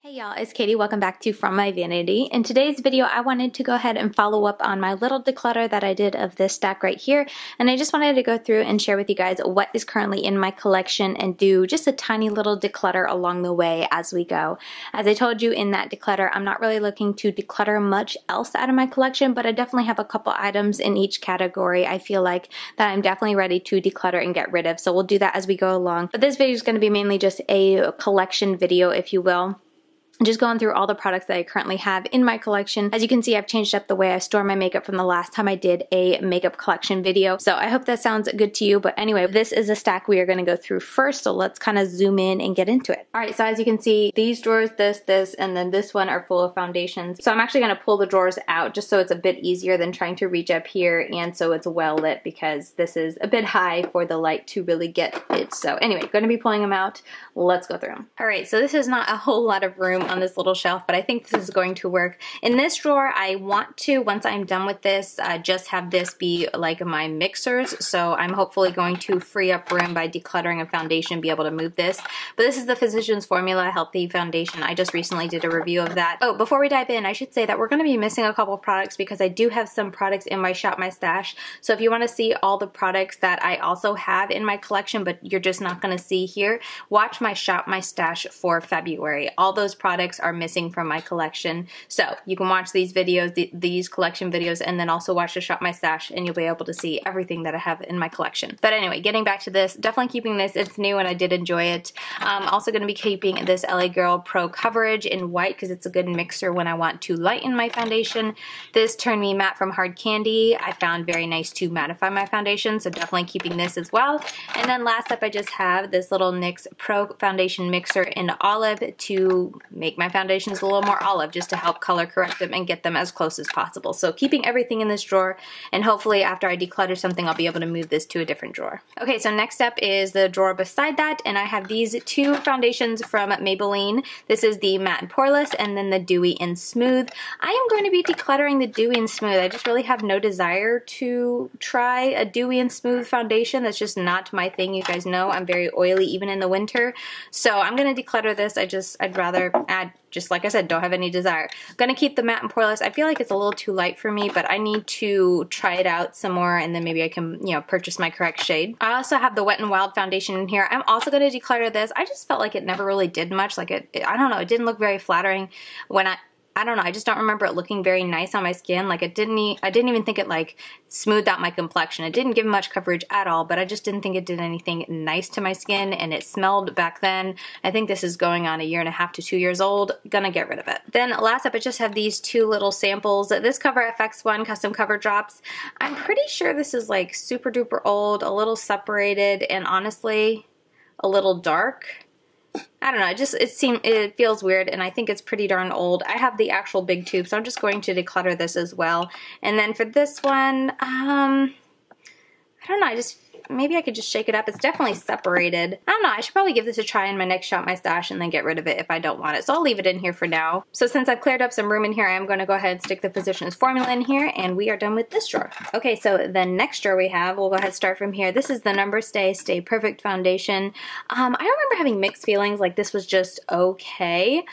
Hey y'all, it's Katie. Welcome back to From My Vanity. In today's video, I wanted to go ahead and follow up on my little declutter that I did of this stack right here. And I just wanted to go through and share with you guys what is currently in my collection and do just a tiny little declutter along the way as we go. As I told you in that declutter, I'm not really looking to declutter much else out of my collection, but I definitely have a couple items in each category I feel like that I'm definitely ready to declutter and get rid of. So we'll do that as we go along. But this video is going to be mainly just a collection video, if you will. Just going through all the products that I currently have in my collection. As you can see, I've changed up the way I store my makeup from the last time I did a makeup collection video. So I hope that sounds good to you. But anyway, this is a stack we are going to go through first. So let's kind of zoom in and get into it. All right, so as you can see, these drawers, this, and then this one are full of foundations. So I'm actually going to pull the drawers out just so it's a bit easier than trying to reach up here. And so it's well lit because this is a bit high for the light to really get it. So anyway, going to be pulling them out. Let's go through them. All right, so this is not a whole lot of room on this little shelf, but I think this is going to work. In this drawer, I want to, once I'm done with this, just have this be like my mixers. So I'm hopefully going to free up room by decluttering a foundation, be able to move this. But this is the Physicians Formula Healthy Foundation. I just recently did a review of that. Oh, before we dive in, I should say that we're going to be missing a couple of products because I do have some products in my Shop My Stash. So if you want to see all the products that I also have in my collection, but you're just not going to see here, watch my Shop My Stash for February. All those products are missing from my collection. So you can watch these videos, these collection videos, and then also watch the Shop My Stash, and you'll be able to see everything that I have in my collection. But anyway, getting back to this, definitely keeping this. It's new and I did enjoy it. I'm also going to be keeping this LA Girl Pro Coverage in white because it's a good mixer when I want to lighten my foundation. This Turn Me Matte from Hard Candy I found very nice to mattify my foundation, so definitely keeping this as well. And then last up, I just have this little NYX Pro Foundation Mixer in olive to make my foundations a little more olive, just to help color correct them and get them as close as possible. So keeping everything in this drawer, and hopefully after I declutter something, I'll be able to move this to a different drawer. Okay, so next up is the drawer beside that, and I have these two foundations from Maybelline. This is the Matte and Poreless, and then the Dewy and Smooth. I am going to be decluttering the Dewy and Smooth. I just really have no desire to try a Dewy and Smooth foundation. That's just not my thing. You guys know I'm very oily even in the winter. So I'm going to declutter this. I'd rather add, just like I said, don't have any desire. I'm going to keep the Matte and Poreless. I feel like it's a little too light for me, but I need to try it out some more and then maybe I can, purchase my correct shade. I also have the Wet n Wild foundation in here. I'm also going to declutter this. I just felt like it never really did much. Like I don't know, it didn't look very flattering when I don't know, I just don't remember it looking very nice on my skin. Like I didn't even think it like smoothed out my complexion. It didn't give much coverage at all, but I just didn't think it did anything nice to my skin, and it smelled back then. I think this is going on 1.5 to 2 years old. Gonna get rid of it. Then last up, I just have these two little samples. This Cover FX one, Custom Cover Drops. I'm pretty sure this is like super duper old, a little separated, and honestly, a little dark. I don't know, it feels weird, and I think it's pretty darn old. I have the actual big tube, so I'm just going to declutter this as well. And then for this one, I don't know, maybe I could just shake it up. It's definitely separated. I don't know, I should probably give this a try in my next Shop My Stash and then get rid of it if I don't want it. So I'll leave it in here for now. So since I've cleared up some room in here, I am going to go ahead and stick the Physicians Formula in here, and we are done with this drawer. Okay, so the next drawer we have, we'll go ahead and start from here. This is the Number Stay Perfect Foundation. I remember having mixed feelings, like this was just okay.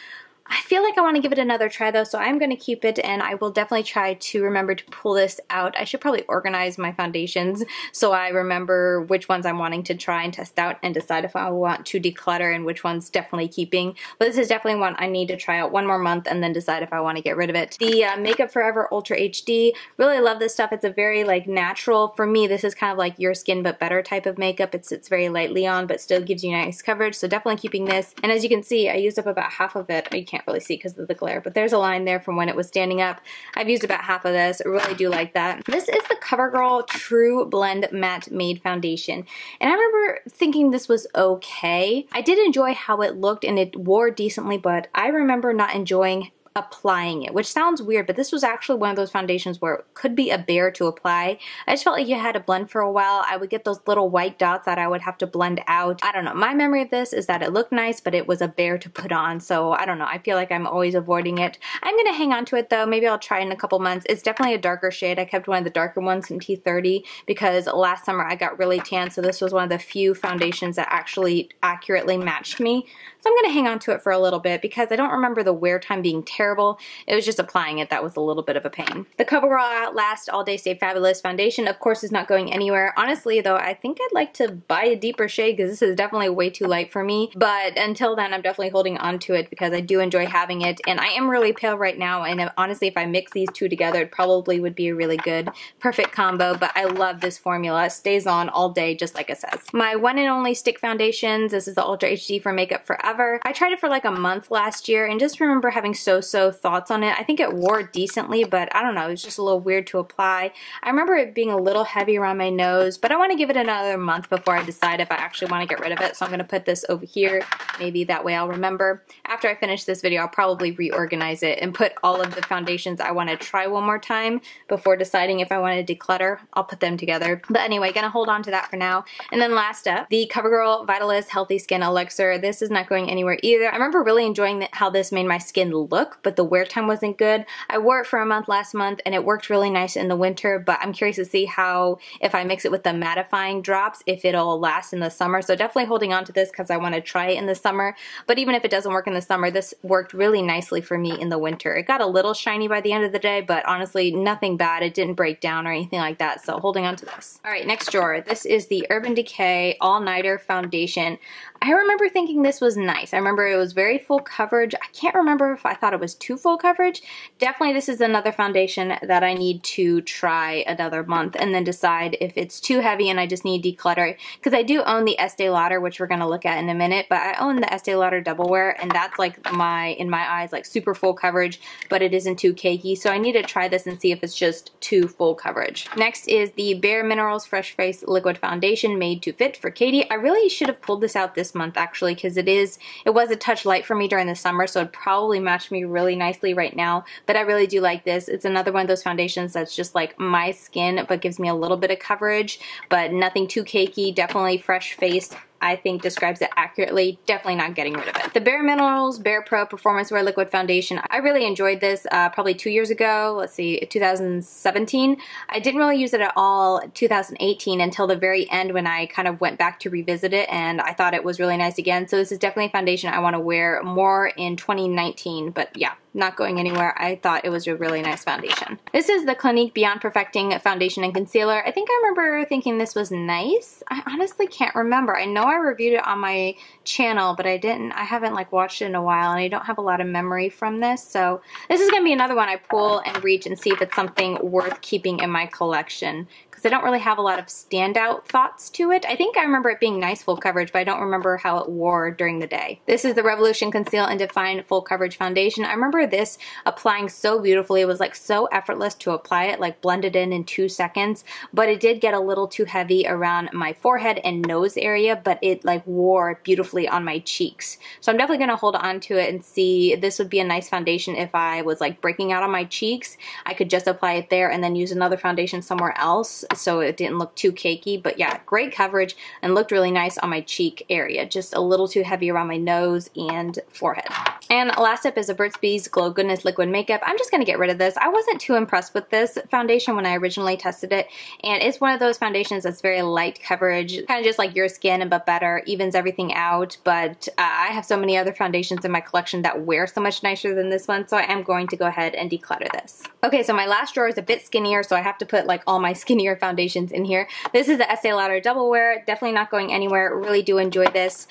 I feel like I want to give it another try though, so I'm going to keep it, and I will definitely try to remember to pull this out. I should probably organize my foundations so I remember which ones I'm wanting to try and test out and decide if I want to declutter and which one's definitely keeping. But this is definitely one I need to try out one more month and then decide if I want to get rid of it. The Makeup Forever Ultra HD, really love this stuff. It's a very like natural, for me this is kind of like your skin but better type of makeup. It sits very lightly on but still gives you nice coverage, so definitely keeping this. And as you can see, I used up about half of it. You can't really see because of the glare, but there's a line there from when it was standing up. I've used about half of this. I really do like that. This is the CoverGirl True Blend Matte Made Foundation, and I remember thinking this was okay. I did enjoy how it looked and it wore decently, but I remember not enjoying applying it, which sounds weird, but this was actually one of those foundations where it could be a bear to apply. I just felt like you had to blend for a while. I would get those little white dots that I would have to blend out. I don't know. My memory of this is that it looked nice, but it was a bear to put on. So I don't know. I feel like I'm always avoiding it. I'm going to hang on to it though. Maybe I'll try it in a couple months. It's definitely a darker shade. I kept one of the darker ones from T30 because last summer I got really tan. So this was one of the few foundations that actually accurately matched me. So I'm going to hang on to it for a little bit because I don't remember the wear time being terrible. It was just applying it that was a little bit of a pain. The CoverGirl Outlast All Day Stay Fabulous foundation, of course, is not going anywhere. Honestly, though, I think I'd like to buy a deeper shade because this is definitely way too light for me. But until then, I'm definitely holding on to it because I do enjoy having it. And I am really pale right now. And honestly, if I mix these two together, it probably would be a really good, perfect combo. But I love this formula. It stays on all day, just like it says. My one and only stick foundations. This is the Ultra HD from Makeup Forever. I tried it for like a month last year and just remember having so-so thoughts on it. I think it wore decently, but I don't know, it was just a little weird to apply. I remember it being a little heavy around my nose, but I want to give it another month before I decide if I actually want to get rid of it. So I'm going to put this over here. Maybe that way I'll remember. After I finish this video, I'll probably reorganize it and put all of the foundations I want to try one more time before deciding if I want to declutter. I'll put them together. But anyway, gonna hold on to that for now. And then last up, the CoverGirl Vitalist Healthy Skin Elixir. This is not going anywhere either. I remember really enjoying how this made my skin look, but the wear time wasn't good. I wore it for a month last month and it worked really nice in the winter, but I'm curious to see how, if I mix it with the mattifying drops, if it'll last in the summer. So definitely holding on to this because I want to try it in the summer. But even if it doesn't work in the summer, this worked really nicely for me in the winter. It got a little shiny by the end of the day, but honestly, nothing bad. It didn't break down or anything like that. So holding on to this. All right, next drawer. This is the Urban Decay All Nighter Foundation. I remember thinking this was nice. I remember it was very full coverage. I can't remember if I thought it was too full coverage. Definitely this is another foundation that I need to try another month and then decide if it's too heavy and I just need to declutter. Because I do own the Estee Lauder, which we're going to look at in a minute, but I own the Estee Lauder Double Wear and that's like in my eyes, like super full coverage, but it isn't too cakey. So I need to try this and see if it's just too full coverage. Next is the Bare Minerals Fresh Face Liquid Foundation Made to Fit for Katie. I really should have pulled this out this month actually because it was a touch light for me during the summer, so it'd probably match me really nicely right now, but I really do like this. It's another one of those foundations that's just like my skin but gives me a little bit of coverage, but nothing too cakey, definitely fresh faced. I think describes it accurately. Definitely not getting rid of it. The Bare Minerals Bare Pro Performance Wear Liquid Foundation. I really enjoyed this probably 2 years ago. Let's see, 2017. I didn't really use it at all 2018 until the very end when I kind of went back to revisit it and I thought it was really nice again. So this is definitely a foundation I want to wear more in 2019. But yeah, not going anywhere. I thought it was a really nice foundation. This is the Clinique Beyond Perfecting Foundation and Concealer. I think I remember thinking this was nice. I honestly can't remember. I know I reviewed it on my channel, but I haven't like watched it in a while and I don't have a lot of memory from this. So this is going to be another one I pull and reach and see if it's something worth keeping in my collection. Because I don't really have a lot of standout thoughts to it. I think I remember it being nice full coverage, but I don't remember how it wore during the day. This is the Revolution Conceal and Define Full Coverage Foundation. I remember this applying so beautifully. It was like so effortless to apply it, like blended in 2 seconds, but it did get a little too heavy around my forehead and nose area, but it like wore beautifully on my cheeks. So I'm definitely going to hold on to it and see. This would be a nice foundation if I was like breaking out on my cheeks. I could just apply it there and then use another foundation somewhere else so it didn't look too cakey. But yeah, great coverage and looked really nice on my cheek area. Just a little too heavy around my nose and forehead. And last up is a Burt's Bees Glow Goodness Liquid Makeup. I'm just going to get rid of this. I wasn't too impressed with this foundation when I originally tested it. And it's one of those foundations that's very light coverage, kind of just like your skin, but better, evens everything out. But I have so many other foundations in my collection that wear so much nicer than this one, so I am going to go ahead and declutter this. Okay, so my last drawer is a bit skinnier, so I have to put like all my skinnier foundations in here. This is the Estee Lauder Double Wear. Definitely not going anywhere. Really do enjoy this.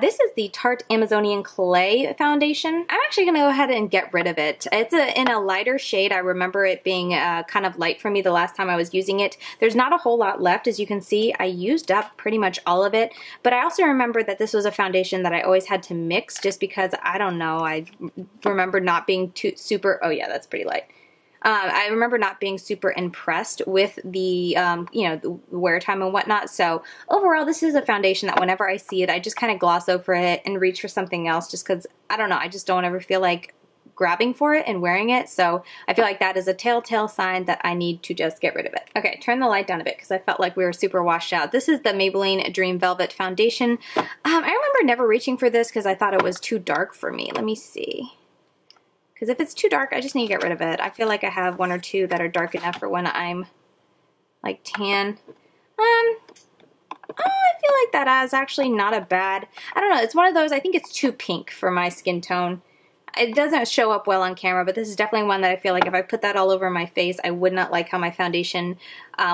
This is the Tarte Amazonian Clay Foundation. I'm actually going to go ahead and get rid of it. It's in a lighter shade. I remember it being kind of light for me the last time I was using it. There's not a whole lot left. As you can see, I used up pretty much all of it. But I also remember that this was a foundation that I always had to mix just because, I don't know, I remember not being too super, oh yeah, that's pretty light. I remember not being super impressed with the, you know, the wear time and whatnot. So overall, this is a foundation that whenever I see it, I just kind of gloss over it and reach for something else just because, I don't know, I just don't ever feel like grabbing for it and wearing it. So I feel like that is a telltale sign that I need to just get rid of it. Okay, turn the light down a bit because I felt like we were super washed out. This is the Maybelline Dream Velvet Foundation. I remember never reaching for this because I thought it was too dark for me. Let me see. Because if it's too dark, I just need to get rid of it. I feel like I have one or two that are dark enough for when I'm like tan. I feel like that is actually not a bad, I don't know, it's one of those, I think it's too pink for my skin tone. It doesn't show up well on camera, but this is definitely one that I feel like if I put that all over my face, I would not like how my foundation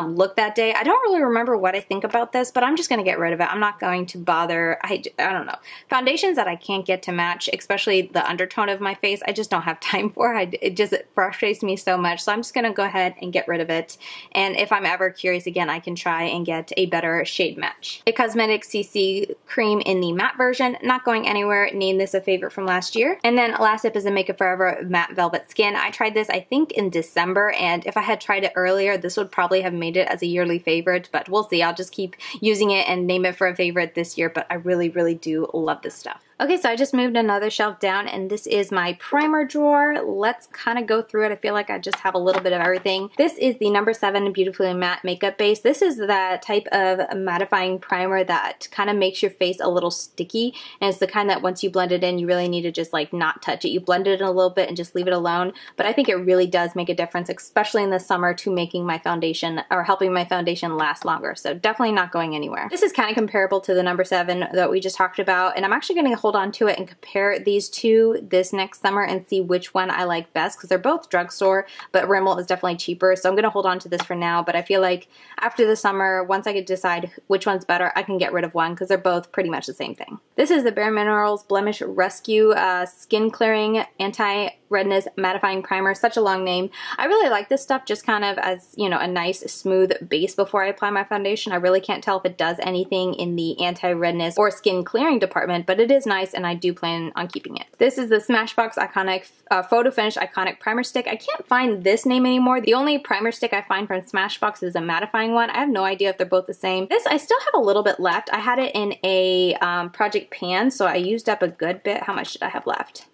looked that day. I don't really remember what I think about this, but I'm just going to get rid of it. I'm not going to bother. I don't know. Foundations that I can't get to match, especially the undertone of my face, I just don't have time for. It just frustrates me so much. So I'm just going to go ahead and get rid of it. And if I'm ever curious again, I can try and get a better shade match. The Cosmetic CC cream in the matte version, not going anywhere. Named this a favorite from last year. And then last up is the Makeup Forever Matte Velvet Skin. I tried this, I think, in December, and if I had tried it earlier, this would probably have made it as a yearly favorite, but we'll see. I'll just keep using it and name it for a favorite this year, but I really, really do love this stuff. Okay, so I just moved another shelf down, and this is my primer drawer. Let's kind of go through it. I feel like I just have a little bit of everything. This is the number 7 Beautifully Matte Makeup Base. This is that type of mattifying primer that kind of makes your face a little sticky, and it's the kind that once you blend it in, you really need to just like not touch it. You blend it in a little bit and just leave it alone, but I think it really does make a difference, especially in the summer, to making my foundation, or helping my foundation last longer. So definitely not going anywhere. This is kind of comparable to the number 7 that we just talked about, and I'm actually going to hold on to it and compare these two this next summer and see which one I like best, because they're both drugstore, but Rimmel is definitely cheaper, so I'm going to hold on to this for now. But I feel like after the summer, once I could decide which one's better, I can get rid of one because they're both pretty much the same thing. This is the Bare Minerals Blemish Rescue Skin Clearing Anti-Redness Mattifying Primer. Such a long name. I really like this stuff just kind of as, you know, a nice smooth base before I apply my foundation. I really can't tell if it does anything in the anti-redness or skin clearing department, but it is nice and I do plan on keeping it. This is the Smashbox Iconic Photo Finish Iconic Primer Stick. I can't find this name anymore. The only primer stick I find from Smashbox is a mattifying one. I have no idea if they're both the same. This, I still have a little bit left. I had it in a Project Pan, so I used up a good bit. How much did I have left?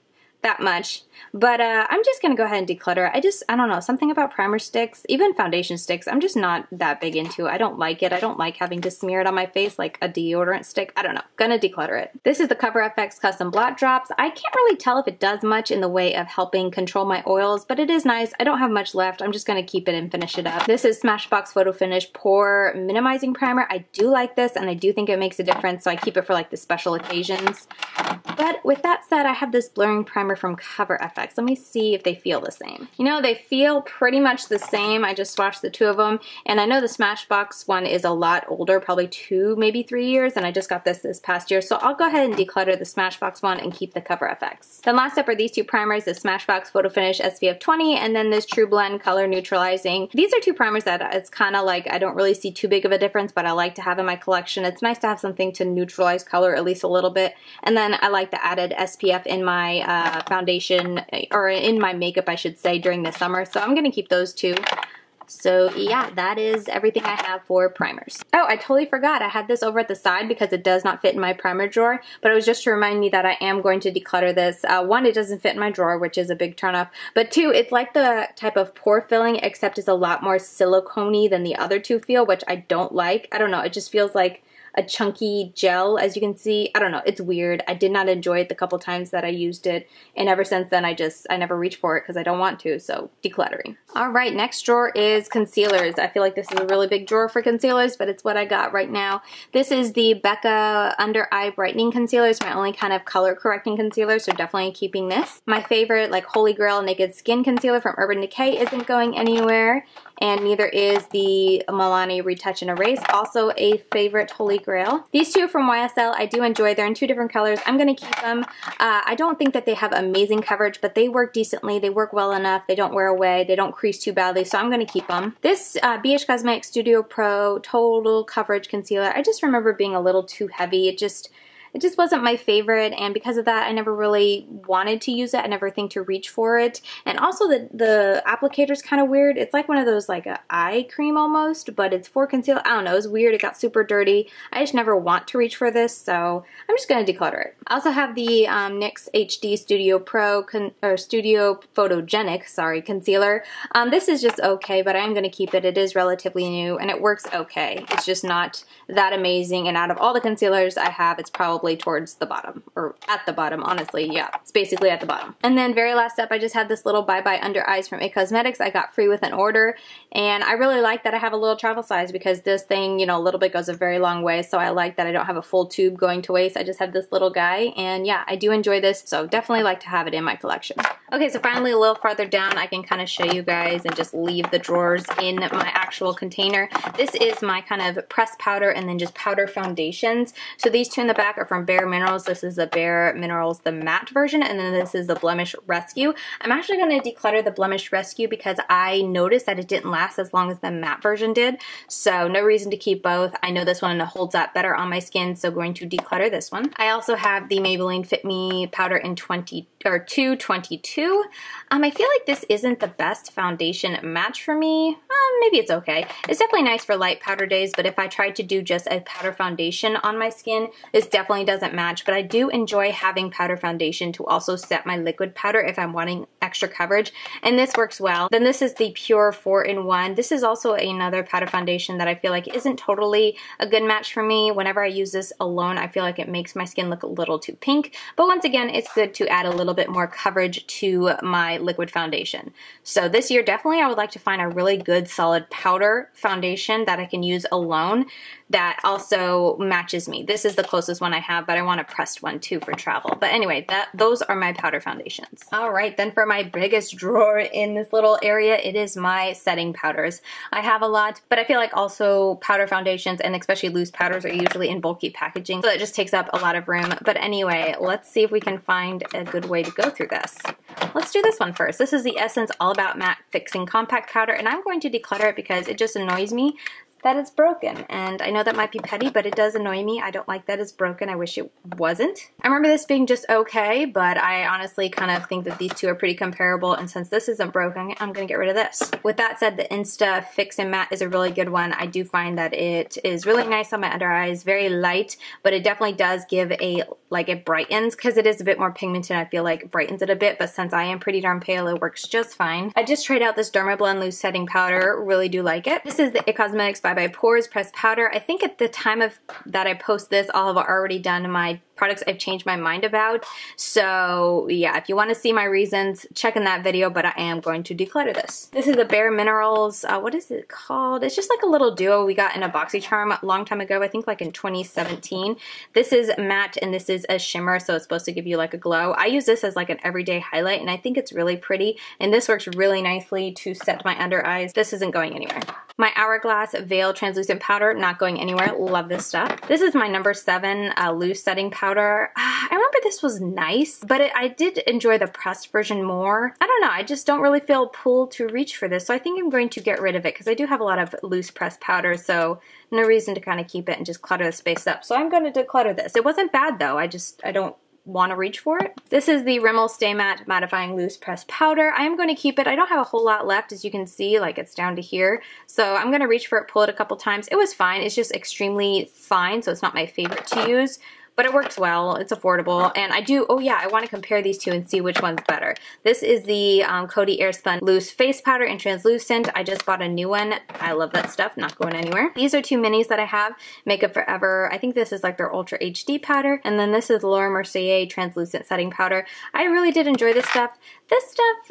That much. But I'm just going to go ahead and declutter. I don't know, something about primer sticks, even foundation sticks, I'm just not that big into. I don't like it. I don't like having to smear it on my face like a deodorant stick. I don't know. Gonna declutter it. This is the Cover FX Custom Blot Drops. I can't really tell if it does much in the way of helping control my oils, but it is nice. I don't have much left. I'm just going to keep it and finish it up. This is Smashbox Photo Finish Pore Minimizing Primer. I do like this and I do think it makes a difference, so I keep it for like the special occasions. But with that said, I have this blurring primer from Cover FX. Let me see if they feel the same. You know, they feel pretty much the same. I just swatched the two of them, and I know the Smashbox one is a lot older, probably 2, maybe 3 years, and I just got this past year, so I'll go ahead and declutter the Smashbox one and keep the Cover FX. Then last up are these two primers, the Smashbox Photo Finish SPF 20, and then this True Blend Color Neutralizing. These are two primers that it's kind of like, I don't really see too big of a difference, but I like to have in my collection. It's nice to have something to neutralize color at least a little bit, and then I like the added SPF in my foundation, or in my makeup I should say, during the summer, so I'm gonna keep those two. So yeah, that is everything I have for primers. Oh, I totally forgot. I had this over at the side because it does not fit in my primer drawer, but it was just to remind me that I am going to declutter this. One, it doesn't fit in my drawer, which is a big turn off, but two, it's like the type of pore filling, except it's a lot more silicone-y than the other two feel, which I don't like. I don't know, it just feels like a chunky gel, as you can see. I don't know, it's weird. I did not enjoy it the couple times that I used it, and ever since then I never reach for it because I don't want to, so decluttering. Alright, next drawer is concealers. I feel like this is a really big drawer for concealers, but it's what I got right now. This is the Becca Under Eye Brightening Concealer. It's my only kind of color correcting concealer, so definitely keeping this. My favorite, like, Holy Grail Naked Skin Concealer from Urban Decay isn't going anywhere, and neither is the Milani Retouch and Erase, also a favorite Holy Grail. These two from YSL I do enjoy. They're in 2 different colors. I'm going to keep them. I don't think that they have amazing coverage, but they work decently. They work well enough. They don't wear away. They don't crease too badly, so I'm going to keep them. This BH Cosmetics Studio Pro Total Coverage Concealer, I just remember being a little too heavy. It just wasn't my favorite, and because of that, I never really wanted to use it. I never think to reach for it. And also the applicator's kind of weird. It's like one of those like a eye cream almost, but it's for concealer. I don't know, it's weird. It got super dirty. I just never want to reach for this, so I'm just going to declutter it. I also have the NYX HD Studio Pro, Studio Photogenic, sorry, concealer. This is just okay, but I am going to keep it. It is relatively new, and it works okay. It's just not that amazing, and out of all the concealers I have, it's probably towards the bottom, or at the bottom, honestly. Yeah, it's basically at the bottom. And then very last step, I just have this little Bye Bye Under Eyes from Cosmetics. I got free with an order, and I really like that I have a little travel size because this thing, you know, a little bit goes a very long way, so I like that I don't have a full tube going to waste. I just have this little guy, and yeah, I do enjoy this, so definitely like to have it in my collection. Okay, so finally a little farther down, I can kind of show you guys and just leave the drawers in my actual container. This is my kind of pressed powder and then just powder foundations. So these two in the back are from Bare Minerals. This is the Bare Minerals, the matte version, and then this is the Blemish Rescue. I'm actually going to declutter the Blemish Rescue because I noticed that it didn't last as long as the matte version did, so no reason to keep both. I know this one holds up better on my skin, so going to declutter this one. I also have the Maybelline Fit Me powder in 222. I feel like this isn't the best foundation match for me. Maybe it's okay. It's definitely nice for light powder days, but if I tried to do just a powder foundation on my skin, this definitely doesn't match. But I do enjoy having powder foundation to also set my liquid powder if I'm wanting extra coverage, and this works well. Then this is the Pure 4-in-1. This is also another powder foundation that I feel like isn't totally a good match for me. Whenever I use this alone, I feel like it makes my skin look a little too pink, but once again, it's good to add a little bit more coverage to my liquid foundation. So this year, definitely I would like to find a really good solid powder foundation that I can use alone that also matches me. This is the closest one I have, but I want a pressed one too for travel. But anyway, those are my powder foundations. All right, then for my biggest drawer in this little area, it is my setting powders. I have a lot, but I feel like also powder foundations and especially loose powders are usually in bulky packaging, so it just takes up a lot of room. But anyway, let's see if we can find a good way to go through this. Let's do this one first. This is the Essence All About Matte Fixing Compact Powder, and I'm going to declutter it because it just annoys me that it's broken. And I know that might be petty, but it does annoy me. I don't like that it's broken. I wish it wasn't. I remember this being just okay, but I honestly kind of think that these two are pretty comparable, and since this isn't broken, I'm gonna get rid of this. With that said, the Insta Fix and Matte is a really good one. I do find that it is really nice on my under eyes, very light, but it definitely does give a, like, it brightens, because it is a bit more pigmented. I feel like brightens it a bit, but since I am pretty darn pale, it works just fine. I just tried out this Dermablend Loose Setting Powder, really do like it. This is the Cosmetics by Pores Pressed Powder. I think at the time of that I post this, I'll have already done my products I've changed my mind about. So yeah, if you want to see my reasons, check in that video, but I am going to declutter this. This is the Bare Minerals, what is it called? It's just like a little duo we got in a Boxycharm a long time ago, I think like in 2017. This is matte and this is a shimmer, so it's supposed to give you like a glow. I use this as like an everyday highlight, and I think it's really pretty, and this works really nicely to set my under eyes. This isn't going anywhere. My Hourglass Veil Translucent Powder, not going anywhere. Love this stuff. This is my number 7 loose setting powder. I remember this was nice, but I did enjoy the pressed version more. I don't know, I just don't really feel pulled to reach for this, so I think I'm going to get rid of it because I do have a lot of loose pressed powder, so no reason to kind of keep it and just clutter the space up. So I'm going to declutter this. It wasn't bad though, I don't want to reach for it. This is the Rimmel Stay Matte Mattifying Loose Pressed Powder. I am going to keep it. I don't have a whole lot left, as you can see, like it's down to here. So I'm going to reach for it, pull it a couple times. It was fine. It's just extremely fine, so it's not my favorite to use, but it works well. It's affordable, and I do, oh yeah, I want to compare these two and see which one's better. This is the Coty Airspun Loose Face Powder in Translucent. I just bought a new one. I love that stuff, not going anywhere. These are two minis that I have, Makeup Forever. I think this is like their Ultra HD powder, and then this is Laura Mercier Translucent Setting Powder. I really did enjoy this stuff. This stuff,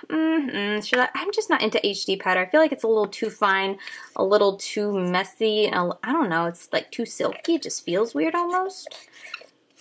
I'm just not into HD powder. I feel like it's a little too fine, a little too messy, and I don't know, it's like too silky. It just feels weird almost.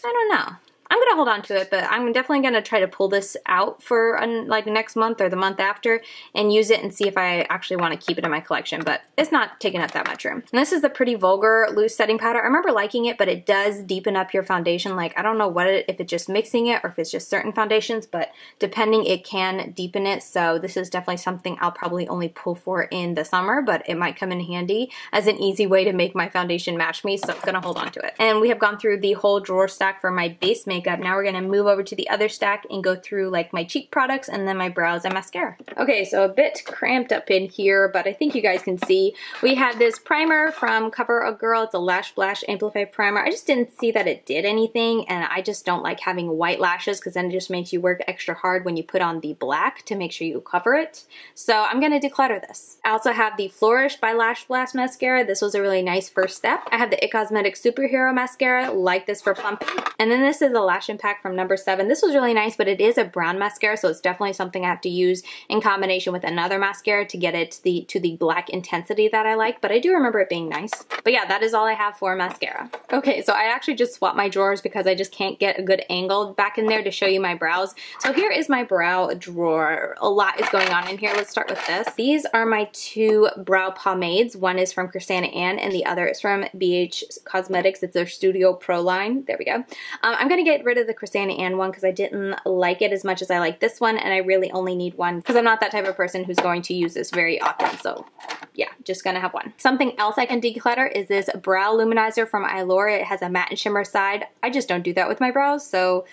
I don't know. I'm gonna hold on to it, but I'm definitely gonna try to pull this out for like next month or the month after and use it and see if I actually want to keep it in my collection, but it's not taking up that much room. And this is the Pretty Vulgar loose setting powder. I remember liking it, but it does deepen up your foundation. Like, I don't know if it's just mixing it or if it's just certain foundations, but depending, it can deepen it. So this is definitely something I'll probably only pull for in the summer, but it might come in handy as an easy way to make my foundation match me, so I'm gonna hold on to it. And we have gone through the whole drawer stack for my base makeup. Now we're gonna move over to the other stack and go through like my cheek products and then my brows and mascara. Okay, so a bit cramped up in here, but I think you guys can see. We have this primer from CoverAGirl. It's a Lash Blast Amplify Primer. I just didn't see that it did anything, and I just don't like having white lashes because then it just makes you work extra hard when you put on the black to make sure you cover it. So I'm gonna declutter this. I also have the Flourish by Lash Blast Mascara. This was a really nice first step. I have the Cosmetic Superhero Mascara, like this for plumping. And then this is the Lash Impact from number 7. This was really nice, but it is a brown mascara, so it's definitely something I have to use in combination with another mascara to get it to the black intensity that I like, but I do remember it being nice. But yeah, that is all I have for mascara. Okay, so I actually just swapped my drawers because I just can't get a good angle back in there to show you my brows. So here is my brow drawer. A lot is going on in here. Let's start with this. These are my 2 brow pomades. One is from Christiana Ann and the other is from BH Cosmetics. It's their Studio Pro line. There we go. I'm gonna get rid of the Christiana Ann one because I didn't like it as much as I like this one, and I really only need one because I'm not that type of person who's going to use this very often. So yeah, just gonna have one. Something else I can declutter is this brow luminizer from Ilora. It has a matte and shimmer side. I just don't do that with my brows, so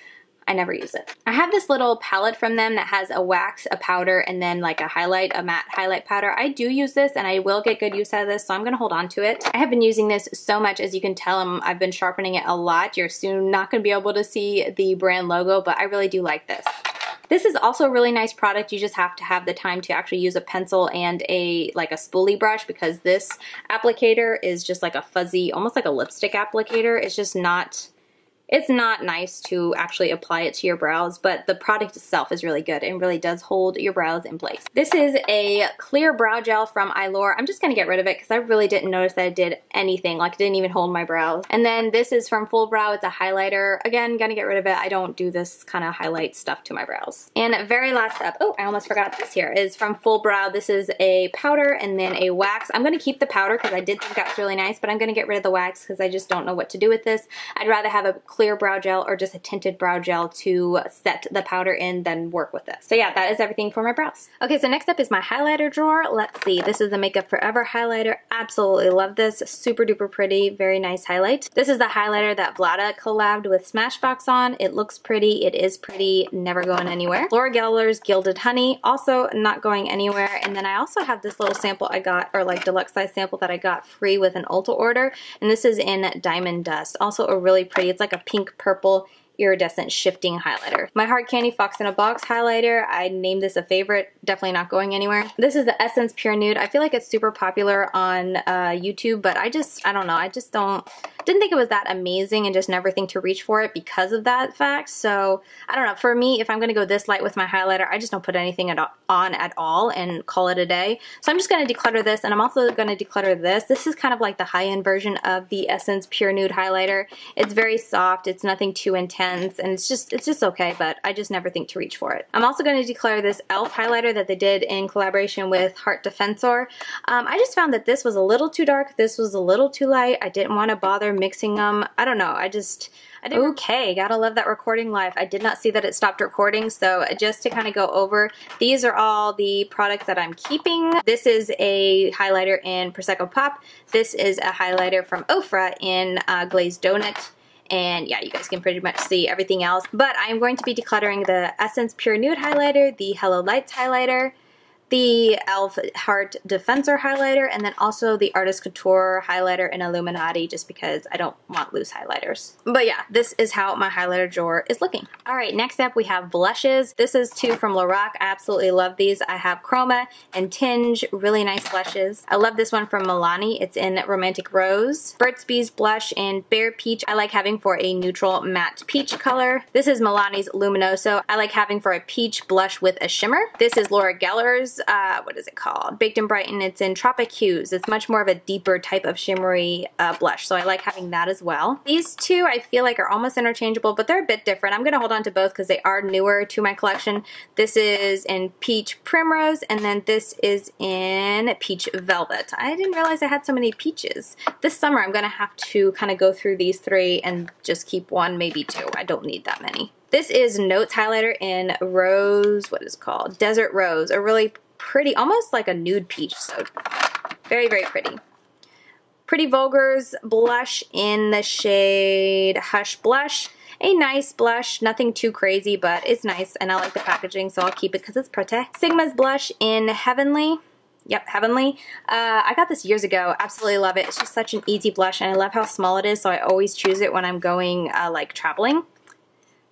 I never use it. I have this little palette from them that has a wax, a powder, and then like a highlight, a matte highlight powder. I do use this and I will get good use out of this, so I'm gonna hold on to it. I have been using this so much, as you can tell, I've been sharpening it a lot. You're soon not gonna be able to see the brand logo, but I really do like this. This is also a really nice product. You just have to have the time to actually use a pencil and a spoolie brush, because this applicator is just like a fuzzy, almost like a lipstick applicator. It's just not, it's not nice to actually apply it to your brows, but the product itself is really good and really does hold your brows in place. This is a clear brow gel from Ilora. I'm just gonna get rid of it because I really didn't notice that it did anything. Like, it didn't even hold my brows. And then this is from Full Brow. It's a highlighter. Again, gonna get rid of it. I don't do this kind of highlight stuff to my brows. And very last up, oh, I almost forgot this here, is from Full Brow. This is a powder and then a wax. I'm gonna keep the powder because I did think that was really nice, but I'm gonna get rid of the wax because I just don't know what to do with this. I'd rather have a clear brow gel or just a tinted brow gel to set the powder in than work with this. So yeah, that is everything for my brows. Okay, so next up is my highlighter drawer. Let's see. This is the Makeup Forever highlighter. Absolutely love this. Super duper pretty. Very nice highlight. This is the highlighter that Vlada collabed with Smashbox on. It looks pretty. It is pretty. Never going anywhere. Laura Geller's Gilded Honey. Also not going anywhere. And then I also have this little sample I got, or like deluxe size sample that I got free with an Ulta order. And this is in Diamond Dust. Also a really pretty, it's like a pink purple iridescent shifting highlighter. My Hard Candy Fox in a Box highlighter. I named this a favorite. Definitely not going anywhere. This is the Essence Pure Nude. I feel like it's super popular on YouTube, but I don't know. I just didn't think it was that amazing and just never think to reach for it because of that fact. So I don't know. For me, if I'm going to go this light with my highlighter, I just don't put anything on at all and call it a day. So I'm just going to declutter this, and I'm also going to declutter this. This is kind of like the high-end version of the Essence Pure Nude highlighter. It's very soft. It's nothing too intense. And it's just okay, but I just never think to reach for it. I'm also going to declare this e.l.f. highlighter that they did in collaboration with Heart Defensor. I just found that this was a little too dark, this was a little too light. I didn't want to bother mixing them. I don't know, I didn't. Okay, gotta love that recording life. I did not see that it stopped recording, so just to kind of go over, these are all the products that I'm keeping. This is a highlighter in Prosecco Pop. This is a highlighter from Ofra in Glazed Donut. And yeah, you guys can pretty much see everything else. But I'm going to be decluttering the Essence Pure Nude highlighter, the Hello Lights highlighter, the e.l.f. Heart Defensor highlighter, and then also the Artist Couture highlighter in Illuminati, just because I don't want loose highlighters. But yeah, this is how my highlighter drawer is looking. Alright, next up we have blushes. This is 2 from Lorac. I absolutely love these. I have Chroma and Tinge, really nice blushes. I love this one from Milani. It's in Romantic Rose. Burt's Bees blush in Bare Peach. I like having for a neutral matte peach color. This is Milani's Luminoso. I like having for a peach blush with a shimmer. This is Laura Geller's is, what is it called? Baked and Brighten. It's in Tropic Hues. It's much more of a deeper type of shimmery blush, so I like having that as well. These two I feel like are almost interchangeable, but they're a bit different. I'm going to hold on to both because they are newer to my collection. This is in Peach Primrose, and then this is in Peach Velvet. I didn't realize I had so many peaches. This summer I'm going to have to kind of go through these three and just keep one, maybe two. I don't need that many. This is Notes Highlighter in Rose, what is it called? Desert Rose, a really pretty, almost like a nude peach, so very, very pretty. Pretty Vulgar's blush in the shade Hush Blush. A nice blush, nothing too crazy, but it's nice, and I like the packaging, so I'll keep it because it's pretty. Sigma's blush in Heavenly. Yep, Heavenly. I got this years ago. Absolutely love it. It's just such an easy blush, and I love how small it is, so I always choose it when I'm going, like, traveling.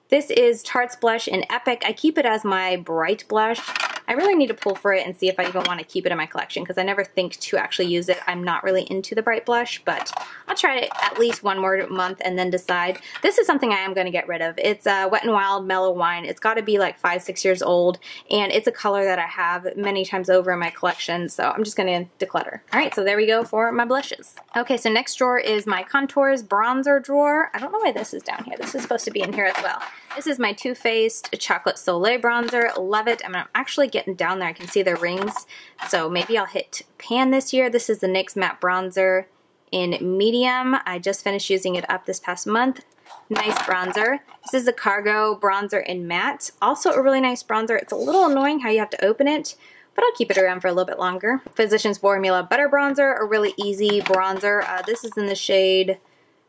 This is Tarte's blush in Epic. I keep it as my bright blush. I really need to pull for it and see if I even want to keep it in my collection because I never think to actually use it. I'm not really into the bright blush, but I'll try it at least one more month and then decide. This is something I am going to get rid of. It's Wet n Wild Mellow Wine. It's got to be like 5-6 years old, and it's a color that I have many times over in my collection, so I'm just going to declutter. Alright, so there we go for my blushes. Okay, so next drawer is my Contours Bronzer drawer. I don't know why this is down here. This is supposed to be in here as well. This is my Too Faced Chocolate Soleil Bronzer. Love it. I'm actually getting down there. I can see the rings, so maybe I'll hit pan this year. This is the NYX Matte Bronzer in Medium. I just finished using it up this past month. Nice bronzer. This is the Cargo Bronzer in Matte. Also a really nice bronzer. It's a little annoying how you have to open it, but I'll keep it around for a little bit longer. Physicians Formula Butter Bronzer, a really easy bronzer. This is in the shade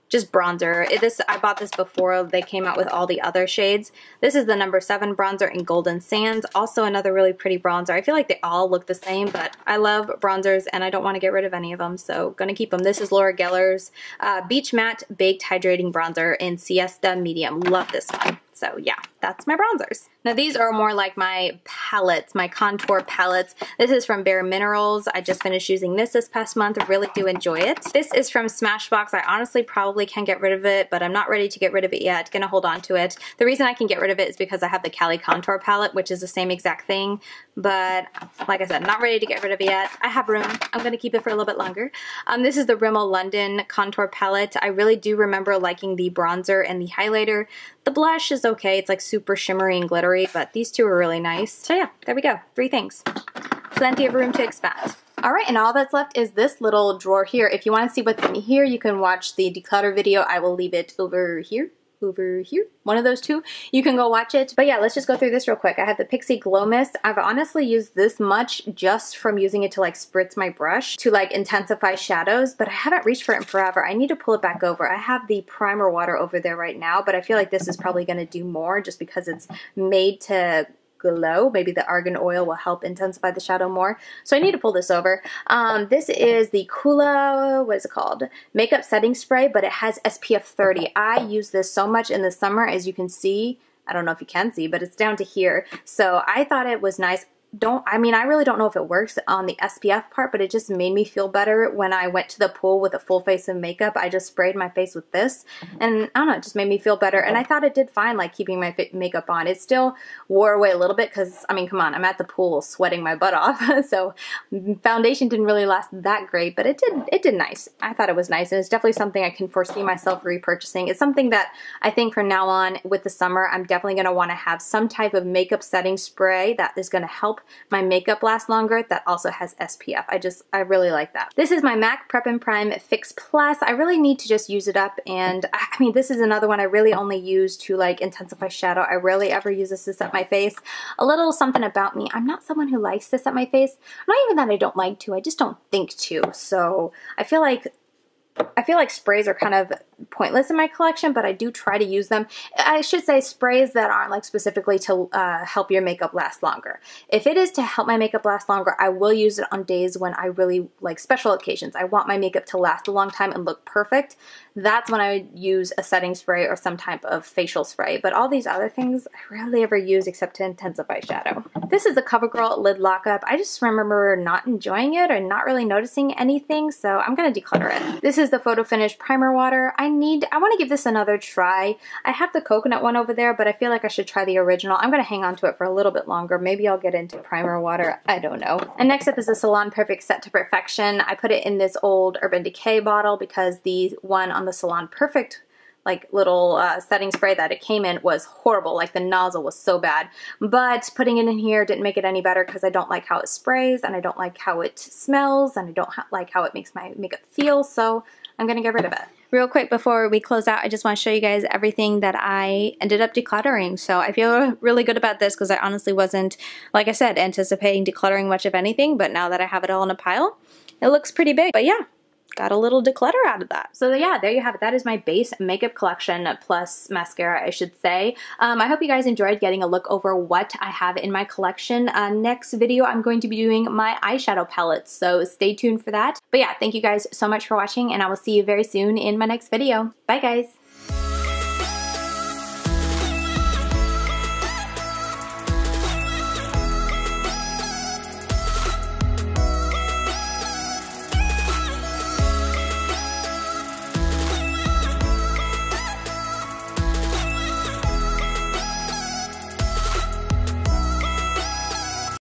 just bronzer. I bought this before they came out with all the other shades. This is the number 7 bronzer in Golden Sands. Also another really pretty bronzer. I feel like they all look the same, but I love bronzers and I don't want to get rid of any of them, so gonna keep them. This is Laura Geller's Beach Matte Baked Hydrating Bronzer in Siesta Medium. Love this one. So yeah, that's my bronzers. Now these are more like my palettes, my contour palettes. This is from Bare Minerals. I just finished using this past month. I really do enjoy it. This is from Smashbox. I honestly probably can get rid of it, but I'm not ready to get rid of it yet. Gonna hold on to it. The reason I can get rid of it is because I have the Cali Contour palette, which is the same exact thing, but like I said, not ready to get rid of it yet. I have room. I'm gonna keep it for a little bit longer. This is the Rimmel London Contour Palette. I really do remember liking the bronzer and the highlighter. The blush is okay. It's like super shimmery and glittery, but these two are really nice. So yeah, there we go. 3 things. Plenty of room to expand. Alright, and all that's left is this little drawer here. If you want to see what's in here, you can watch the declutter video. I will leave it over here. One of those two. You can go watch it. But yeah, let's just go through this real quick. I have the Pixi Glow Mist. I've honestly used this much just from using it to like spritz my brush to like intensify shadows, but I haven't reached for it in forever. I need to pull it back over. I have the primer water over there right now, but I feel like this is probably going to do more just because it's made to glow. Maybe the argan oil will help intensify the shadow more. So I need to pull this over. This is the Kula, what is it called? Makeup setting spray, but it has SPF 30. I use this so much in the summer, as you can see. I don't know if you can see, but it's down to here. So I thought it was nice. I really don't know if it works on the SPF part, but it just made me feel better when I went to the pool with a full face of makeup. I just sprayed my face with this, and I don't know, it just made me feel better, and I thought it did fine, like keeping my makeup on. It still wore away a little bit because, I mean, come on, I'm at the pool sweating my butt off, so foundation didn't really last that great, but it did nice. I thought it was nice, and it's definitely something I can foresee myself repurchasing. It's something that I think from now on with the summer, I'm definitely going to want to have some type of makeup setting spray that is going to help my makeup last longer that also has SPF. I really like that. This is my MAC Prep and Prime Fix Plus. I really need to just use it up, and I mean, this is another one I really only use to like intensify shadow. I rarely ever use this to set my face. A little something about me, I'm not someone who likes to set my face. Not even that I don't like to, I just don't think to. So I feel like sprays are kind of pointless in my collection, but I do try to use them. I should say sprays that aren't like specifically to help your makeup last longer. If it is to help my makeup last longer, I will use it on days when I really like special occasions. I want my makeup to last a long time and look perfect. That's when I would use a setting spray or some type of facial spray. But all these other things I rarely ever use except to intensify shadow. This is the CoverGirl Lid Lockup. I just remember not enjoying it or not really noticing anything, so I'm going to declutter it. This is is the Photo Finish Primer Water. I want to give this another try. I have the coconut one over there, but I feel like I should try the original. I'm going to hang on to it for a little bit longer. Maybe I'll get into primer water. I don't know. And next up is the Salon Perfect Set to Perfection. I put it in this old Urban Decay bottle because the one on the Salon Perfect like little setting spray that it came in was horrible. Like the nozzle was so bad. But putting it in here didn't make it any better because I don't like how it sprays and I don't like how it smells and I don't like how it makes my makeup feel. So I'm going to get rid of it. Real quick before we close out, I just want to show you guys everything that I ended up decluttering. So I feel really good about this because I honestly wasn't, like I said, anticipating decluttering much of anything. But now that I have it all in a pile, it looks pretty big. But yeah, got a little declutter out of that. So yeah, there you have it. That is my base makeup collection plus mascara, I should say. I hope you guys enjoyed getting a look over what I have in my collection. Next video, I'm going to be doing my eyeshadow palettes, so stay tuned for that. But yeah, thank you guys so much for watching, and I will see you very soon in my next video. Bye guys!